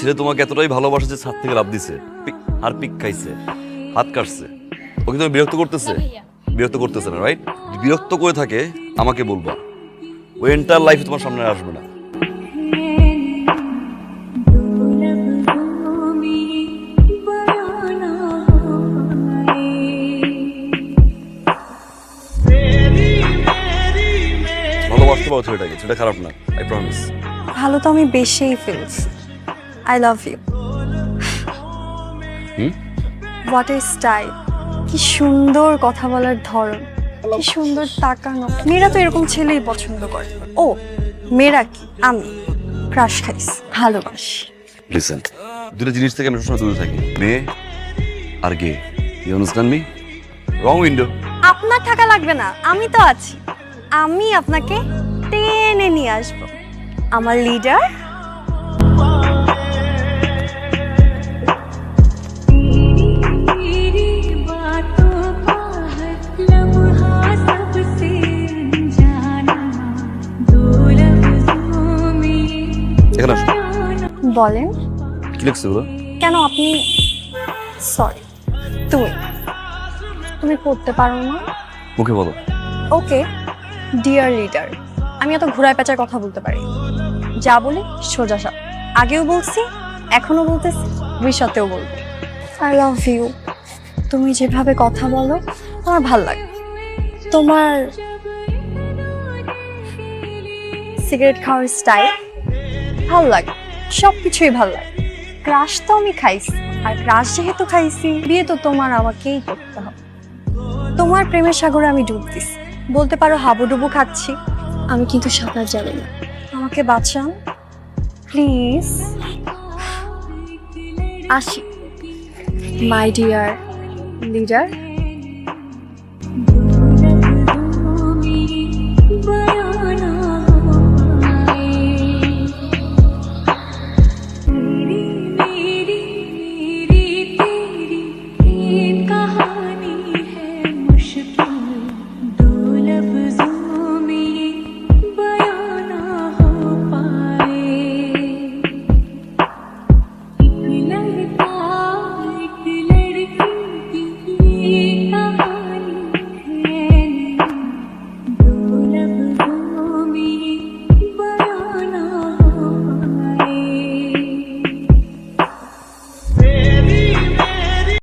যে তোমাকে এতটাই ভালোবাসে যে ছাদ থেকে লাফ দিছে আর পিক খাইছে, হাত কাটছে, ওকে তুমি বিরক্ত করতেছে? বিরক্ত করতেছে না, রাইট? বিরক্ত করে থাকে আমাকে বলবা, ও এন্টার লাইফে তোমার সামনে আসবে না। ভালোবাসতে পারো ছেলেটাকে, সেটা খারাপ না, আই প্রমিস। ভালো তো আমি বেশিই ফিলছি। I love you. What a style! কি সুন্দর কথা বলার ধরন, কি সুন্দর তাকানো। মেয়েরা তো এরকম ছেলেই পছন্দ করে। ও মেয়েরা কি, আমি ক্রাশ খাইছি, ভালোবাসি। লিসেন, দুটো জিনিস থেকে আমি সবসময় দূরে থাকি, মেয়ে আর গে। You understand me? Wrong window. আপনার টাকা লাগবে না, আমি তো আছি। আমি আপনাকে টেনে নিয়ে আসবো, আমার লিডার। এখানে আসো। বলেন। কি লিখছে ওরা? কেন আপনি? সরি, তুমি তুমি করতে পারো না? মুখে বলো। ওকে ডিয়ার লিডার, আমি এত ঘুরায় পেঁচার কথা বলতে পারি। যা বলি সোজা সাপ, আগেও বলছি, এখনো বলতেছি, ভবিষ্যতেও বলবো। I love you. তুমি যেভাবে কথা বলো আমার ভাল লাগে। তোমার সিগারেট খাওয়ার স্টাইল ভাল লাগে, সব কিছুই ভাল লাগে। ক্রাশ তো আমি খাইছি, আর ক্রাশ যেহেতু খাইছি, বিয়ে তো তোমার আমাকেই করতে হবে। তোমার প্রেমের সাগরে আমি ডুব দিছি, বলতে পারো হাবুডুবু খাচ্ছি। আমি কিন্তু সাঁতার জানি না, আমাকে বাঁচান প্লিজ। আসি মাই ডিয়ার লিডার।